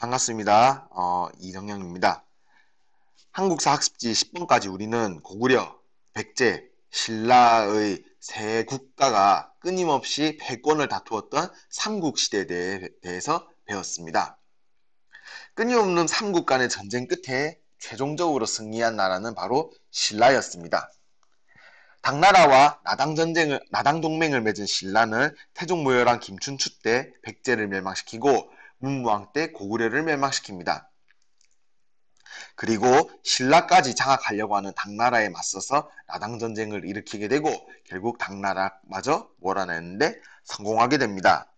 반갑습니다. 이정영입니다. 한국사 학습지 10번까지 우리는 고구려, 백제, 신라의 세 국가가 끊임없이 패권을 다투었던 삼국시대에 대해서 배웠습니다. 끊임없는 삼국 간의 전쟁 끝에 최종적으로 승리한 나라는 바로 신라였습니다. 당나라와 나당 동맹을 맺은 신라는 태종무열한 김춘추 때 백제를 멸망시키고 문무왕 때 고구려를 멸망시킵니다. 그리고 신라까지 장악하려고 하는 당나라에 맞서서 나당전쟁을 일으키게 되고 결국 당나라마저 몰아내는데 성공하게 됩니다.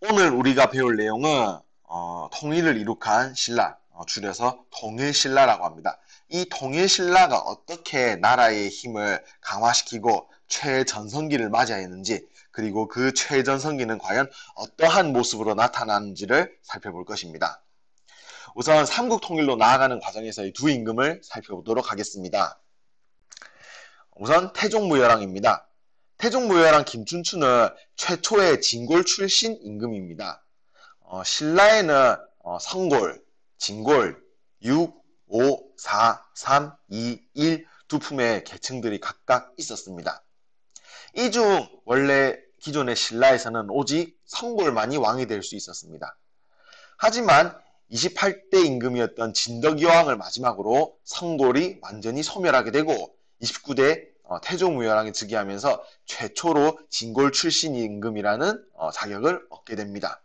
오늘 우리가 배울 내용은 통일을 이룩한 신라, 줄여서 통일신라라고 합니다. 이 통일신라가 어떻게 나라의 힘을 강화시키고 최전성기를 맞이했는지, 그리고 그 최전성기는 과연 어떠한 모습으로 나타나는지를 살펴볼 것입니다. 우선 삼국 통일로 나아가는 과정에서의 두 임금을 살펴보도록 하겠습니다. 우선 태종무열왕입니다. 태종무열왕 김춘추는 최초의 진골 출신 임금입니다. 신라에는 성골, 진골, 6, 5, 4, 3, 2, 1 두 품의 계층들이 각각 있었습니다. 이 중 원래 기존의 신라에서는 오직 성골만이 왕이 될 수 있었습니다. 하지만 28대 임금이었던 진덕여왕을 마지막으로 성골이 완전히 소멸하게 되고 29대 태종무열왕이 즉위하면서 최초로 진골 출신 임금이라는 자격을 얻게 됩니다.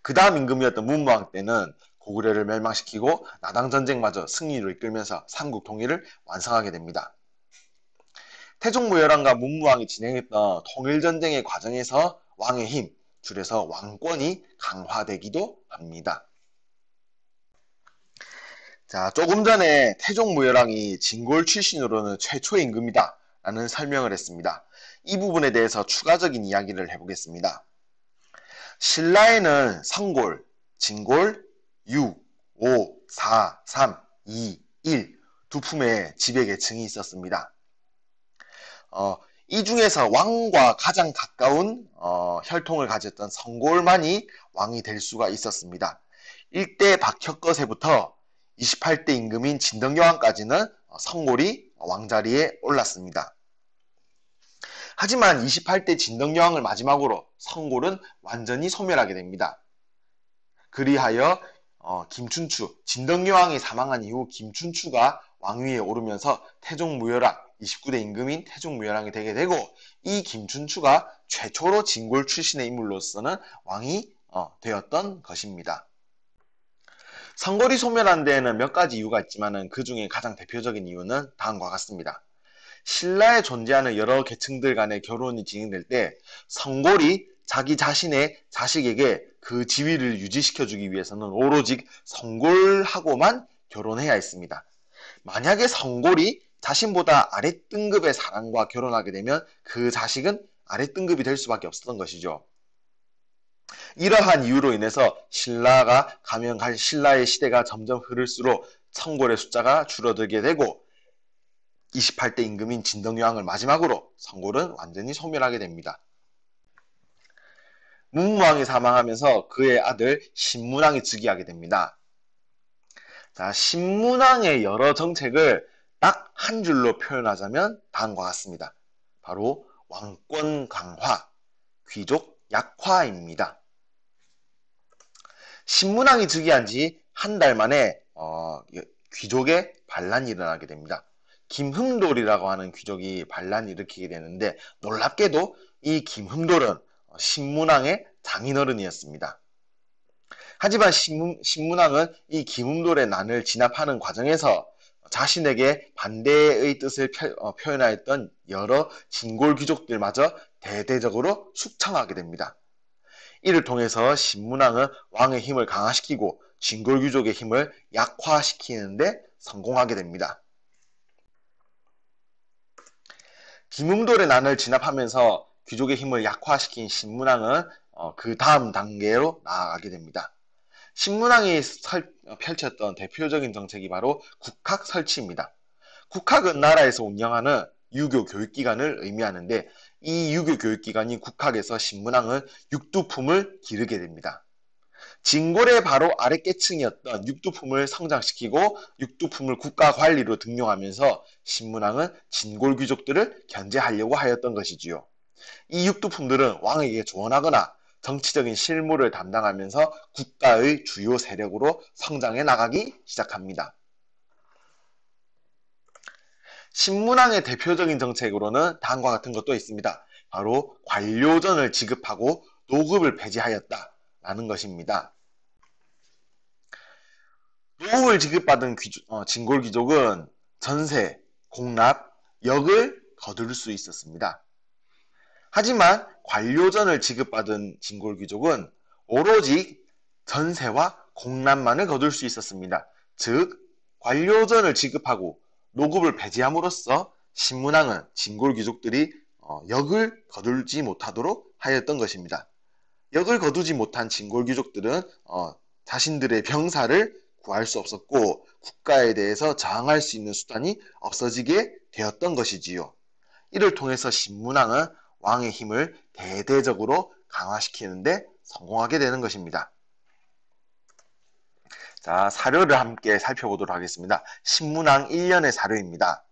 그 다음 임금이었던 문무왕 때는 고구려를 멸망시키고 나당전쟁마저 승리로 이끌면서 삼국 통일을 완성하게 됩니다. 태종무열왕과 문무왕이 진행했던 통일전쟁의 과정에서 왕의 힘, 줄여서 왕권이 강화되기도 합니다. 자, 조금 전에 태종무열왕이 진골 출신으로는 최초의 임금이다 라는 설명을 했습니다. 이 부분에 대해서 추가적인 이야기를 해보겠습니다. 신라에는 성골, 진골, 6, 5, 4, 3, 2, 1 두 품의 지배계층이 있었습니다. 이 중에서 왕과 가장 가까운 혈통을 가졌던 성골만이 왕이 될 수가 있었습니다. 1대 박혁거세부터 28대 임금인 진덕여왕까지는 성골이 왕자리에 올랐습니다. 하지만 28대 진덕여왕을 마지막으로 성골은 완전히 소멸하게 됩니다. 그리하여 김춘추, 진덕여왕이 사망한 이후 김춘추가 왕위에 오르면서 태종무열왕, 29대 임금인 태종무열왕이 되게 되고 이 김춘추가 최초로 진골 출신의 인물로서는 왕이 되었던 것입니다. 성골이 소멸한 데에는 몇 가지 이유가 있지만 그 중에 가장 대표적인 이유는 다음과 같습니다. 신라에 존재하는 여러 계층들 간의 결혼이 진행될 때 성골이 자기 자신의 자식에게 그 지위를 유지시켜주기 위해서는 오로지 성골하고만 결혼해야 했습니다. 만약에 성골이 자신보다 아랫등급의 사람과 결혼하게 되면 그 자식은 아랫등급이 될 수밖에 없었던 것이죠. 이러한 이유로 인해서 신라가 가면 갈 신라의 시대가 점점 흐를수록 성골의 숫자가 줄어들게 되고 28대 임금인 진덕여왕을 마지막으로 성골은 완전히 소멸하게 됩니다. 문무왕이 사망하면서 그의 아들 신문왕이 즉위하게 됩니다. 자, 신문왕의 여러 정책을 딱 한 줄로 표현하자면 다음과 같습니다. 바로 왕권 강화, 귀족 약화입니다. 신문왕이 즉위한 지 한 달 만에 귀족의 반란이 일어나게 됩니다. 김흠돌이라고 하는 귀족이 반란을 일으키게 되는데 놀랍게도 이 김흠돌은 신문왕의 장인어른이었습니다. 하지만 신문왕은 이 김흠돌의 난을 진압하는 과정에서 자신에게 반대의 뜻을 표현하였던 여러 진골 귀족들마저 대대적으로 숙청하게 됩니다. 이를 통해서 신문왕은 왕의 힘을 강화시키고 진골 귀족의 힘을 약화시키는데 성공하게 됩니다. 김흠돌의 난을 진압하면서 귀족의 힘을 약화시킨 신문왕은 그 다음 단계로 나아가게 됩니다. 신문왕이 펼쳤던 대표적인 정책이 바로 국학 설치입니다. 국학은 나라에서 운영하는 유교 교육기관을 의미하는데 이 유교 교육기관인 국학에서 신문왕은 육두품을 기르게 됩니다. 진골의 바로 아랫계층이었던 육두품을 성장시키고 육두품을 국가 관리로 등용하면서 신문왕은 진골 귀족들을 견제하려고 하였던 것이지요. 이 육두품들은 왕에게 조언하거나 정치적인 실무를 담당하면서 국가의 주요 세력으로 성장해 나가기 시작합니다. 신문왕의 대표적인 정책으로는 다음과 같은 것도 있습니다. 바로 관료전을 지급하고 노급을 폐지하였다라는 것입니다. 노급을 지급받은 진골 귀족은 전세, 공납, 역을 거둘 수 있었습니다. 하지만 관료전을 지급받은 진골 귀족은 오로지 전세와 공납만을 거둘 수 있었습니다. 즉, 관료전을 지급하고 노급을 폐지함으로써 신문왕은 진골 귀족들이 역을 거둘지 못하도록 하였던 것입니다. 역을 거두지 못한 진골 귀족들은 자신들의 병사를 구할 수 없었고 국가에 대해서 저항할 수 있는 수단이 없어지게 되었던 것이지요. 이를 통해서 신문왕은 왕의 힘을 대대적으로 강화시키는데 성공하게 되는 것입니다. 자, 사료를 함께 살펴보도록 하겠습니다. 신문왕 1년의 사료입니다.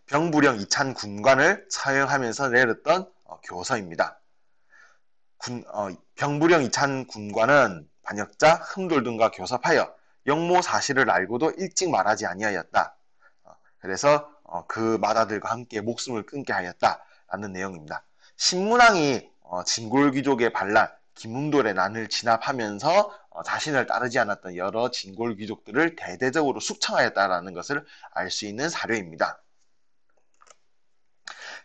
병부령 이찬 군관을 처형하면서 내렸던 교서입니다. 병부령 이찬 군관은 반역자 흠돌 등과 교섭하여 영모 사실을 알고도 일찍 말하지 아니하였다. 그래서 그 마다들과 함께 목숨을 끊게 하였다라는 내용입니다. 신문왕이 진골 귀족의 반란 김웅돌의 난을 진압하면서 자신을 따르지 않았던 여러 진골 귀족들을 대대적으로 숙청하였다라는 것을 알 수 있는 사료입니다.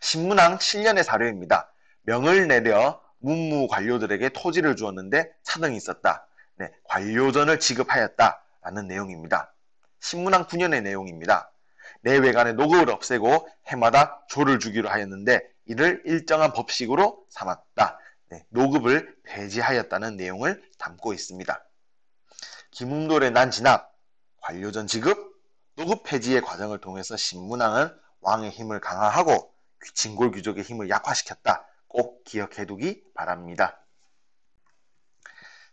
신문왕 7년의 사료입니다. 명을 내려 문무 관료들에게 토지를 주었는데 차등이 있었다. 네, 관료전을 지급하였다라는 내용입니다. 신문왕 9년의 내용입니다. 내외간의 노급을 없애고 해마다 조를 주기로 하였는데 이를 일정한 법식으로 삼았다. 네, 노급을 폐지하였다는 내용을 담고 있습니다. 김웅돌의 난 진압, 관료전 지급, 노급 폐지의 과정을 통해서 신문왕은 왕의 힘을 강화하고 진골 귀족의 힘을 약화시켰다. 꼭 기억해두기 바랍니다.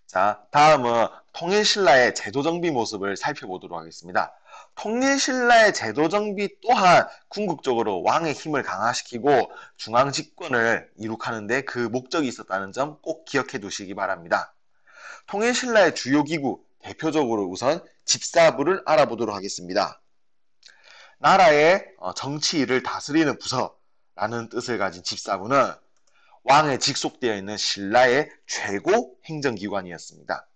자, 다음은 통일신라의 제도정비 모습을 살펴보도록 하겠습니다. 통일신라의 제도정비 또한 궁극적으로 왕의 힘을 강화시키고 중앙집권을 이룩하는 데 그 목적이 있었다는 점 꼭 기억해 두시기 바랍니다. 통일신라의 주요 기구, 대표적으로 우선 집사부를 알아보도록 하겠습니다. 나라의 정치 일을 다스리는 부서라는 뜻을 가진 집사부는 왕에 직속되어 있는 신라의 최고 행정기관이었습니다.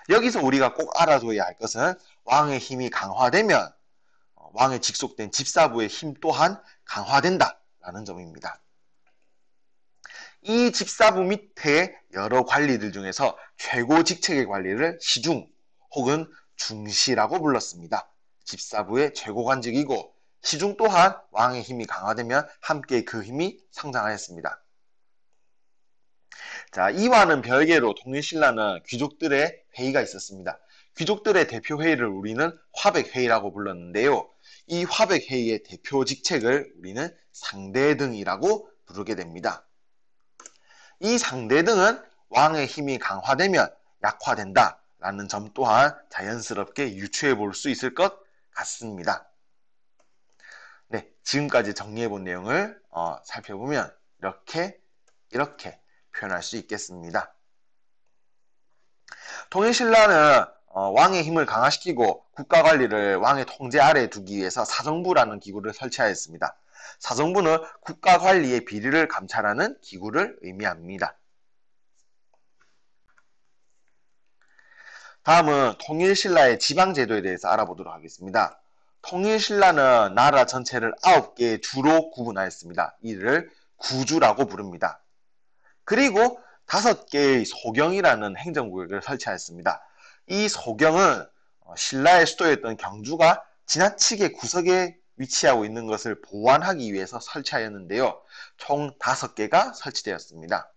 여기서 우리가 꼭 알아둬야 할 것은 왕의 힘이 강화되면 왕에 직속된 집사부의 힘 또한 강화된다라는 점입니다. 이 집사부 밑에 여러 관리들 중에서 최고 직책의 관리를 시중 혹은 중시라고 불렀습니다. 집사부의 최고 관직이고 시중 또한 왕의 힘이 강화되면 함께 그 힘이 성장하였습니다. 자, 이와는 별개로 통일신라는 귀족들의 회의가 있었습니다. 귀족들의 대표 회의를 우리는 화백회의라고 불렀는데요. 이 화백회의의 대표 직책을 우리는 상대등이라고 부르게 됩니다. 이 상대등은 왕의 힘이 강화되면 약화된다라는 점 또한 자연스럽게 유추해 볼 수 있을 것 같습니다. 네, 지금까지 정리해 본 내용을 살펴보면 이렇게 표현할 수 있겠습니다. 통일신라는 왕의 힘을 강화시키고 국가관리를 왕의 통제 아래에 두기 위해서 사정부라는 기구를 설치하였습니다. 사정부는 국가관리의 비리를 감찰하는 기구를 의미합니다. 다음은 통일신라의 지방제도에 대해서 알아보도록 하겠습니다. 통일신라는 나라 전체를 9개의 주로 구분하였습니다. 이를 구주라고 부릅니다. 그리고 5개의 소경이라는 행정구역을 설치하였습니다. 이 소경은 신라의 수도였던 경주가 지나치게 구석에 위치하고 있는 것을 보완하기 위해서 설치하였는데요. 총 5개가 설치되었습니다.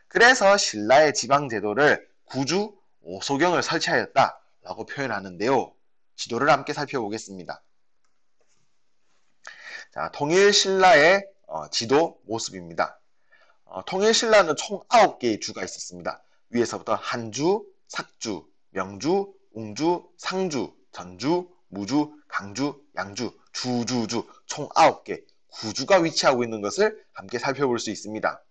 그래서 신라의 지방제도를 구주 5소경을 설치하였다라고 표현하는데요. 지도를 함께 살펴보겠습니다. 자, 통일신라의 지도 모습입니다. 통일신라는 총 9개의 주가 있었습니다. 위에서부터 한주, 삭주, 명주, 웅주, 상주, 전주, 무주, 강주, 양주, 주주주 총 9개 구주가 위치하고 있는 것을 함께 살펴볼 수 있습니다.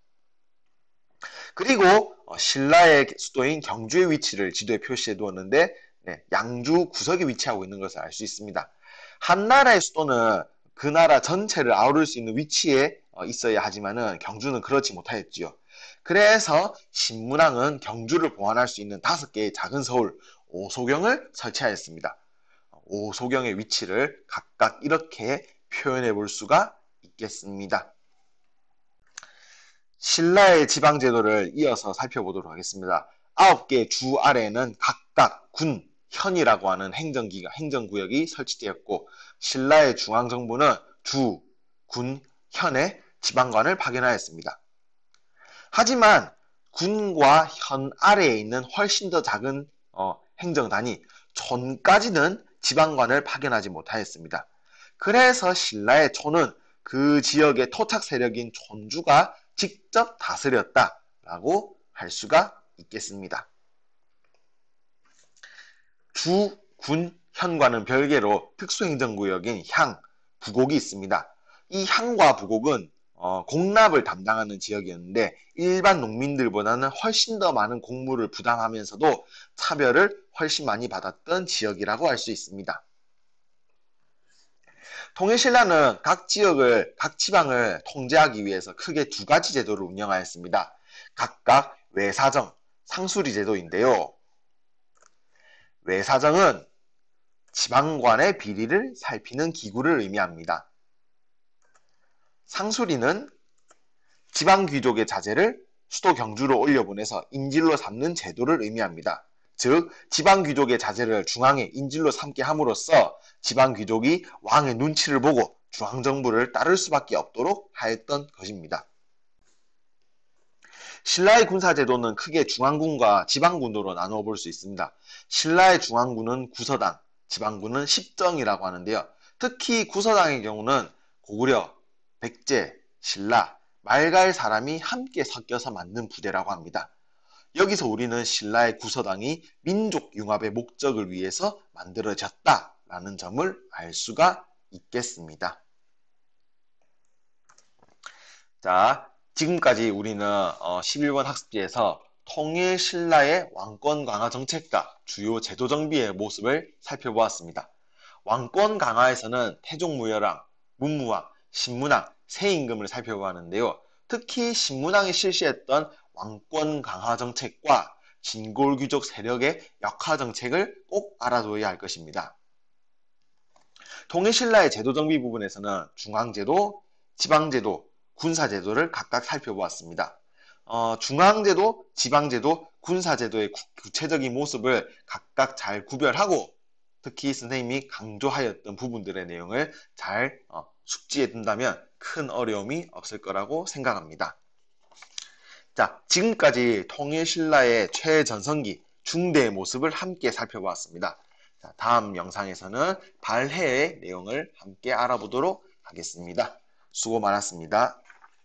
그리고 신라의 수도인 경주의 위치를 지도에 표시해 두었는데 양주 구석에 위치하고 있는 것을 알 수 있습니다. 한 나라의 수도는 그 나라 전체를 아우를 수 있는 위치에 있어야 하지만은 경주는 그렇지 못하였지요. 그래서 신문왕은 경주를 보완할 수 있는 5개의 작은 서울 오소경을 설치하였습니다. 오소경의 위치를 각각 이렇게 표현해 볼 수가 있겠습니다. 신라의 지방제도를 이어서 살펴보도록 하겠습니다. 9개 주 아래에는 각각 군, 현이라고 하는 행정구역이 설치되었고 신라의 중앙정부는 주, 군, 현의 지방관을 파견하였습니다. 하지만 군과 현 아래에 있는 훨씬 더 작은 행정단위 촌까지는 지방관을 파견하지 못하였습니다. 그래서 신라의 촌은 그 지역의 토착 세력인 촌주가 직접 다스렸다라고 할 수가 있겠습니다. 주, 군, 현과는 별개로 특수행정구역인 향, 부곡이 있습니다. 이 향과 부곡은 공납을 담당하는 지역이었는데 일반 농민들보다는 훨씬 더 많은 공무를 부담하면서도 차별을 훨씬 많이 받았던 지역이라고 할 수 있습니다. 통일신라는 각 지방을 통제하기 위해서 크게 2가지 제도를 운영하였습니다. 각각 외사정, 상수리 제도인데요. 외사정은 지방관의 비리를 살피는 기구를 의미합니다. 상수리는 지방귀족의 자재를 수도 경주로 올려보내서 인질로 삼는 제도를 의미합니다. 즉 지방귀족의 자재를 중앙에 인질로 삼게 함으로써 지방귀족이 왕의 눈치를 보고 중앙정부를 따를 수밖에 없도록 하였던 것입니다. 신라의 군사제도는 크게 중앙군과 지방군으로 나누어 볼 수 있습니다. 신라의 중앙군은 구서당, 지방군은 십정이라고 하는데요. 특히 구서당의 경우는 고구려, 백제, 신라, 말갈 사람이 함께 섞여서 만든 부대라고 합니다. 여기서 우리는 신라의 구서당이 민족 융합의 목적을 위해서 만들어졌다라는 점을 알 수가 있겠습니다. 자, 지금까지 우리는 11번 학습지에서 통일 신라의 왕권 강화 정책과 주요 제도 정비의 모습을 살펴보았습니다. 왕권 강화에서는 태종무열왕, 문무왕, 신문왕, 세임금을 살펴보았는데요. 특히 신문왕이 실시했던 왕권 강화 정책과 진골귀족 세력의 역화 정책을 꼭 알아둬야 할 것입니다. 통일신라의 제도 정비 부분에서는 중앙제도, 지방제도, 군사제도를 각각 살펴보았습니다. 중앙제도, 지방제도, 군사제도의 구체적인 모습을 각각 잘 구별하고 특히 선생님이 강조하였던 부분들의 내용을 잘 숙지해 둔다면 큰 어려움이 없을 거라고 생각합니다. 자, 지금까지 통일신라의 최전성기 중대의 모습을 함께 살펴보았습니다. 자, 다음 영상에서는 발해의 내용을 함께 알아보도록 하겠습니다. 수고 많았습니다.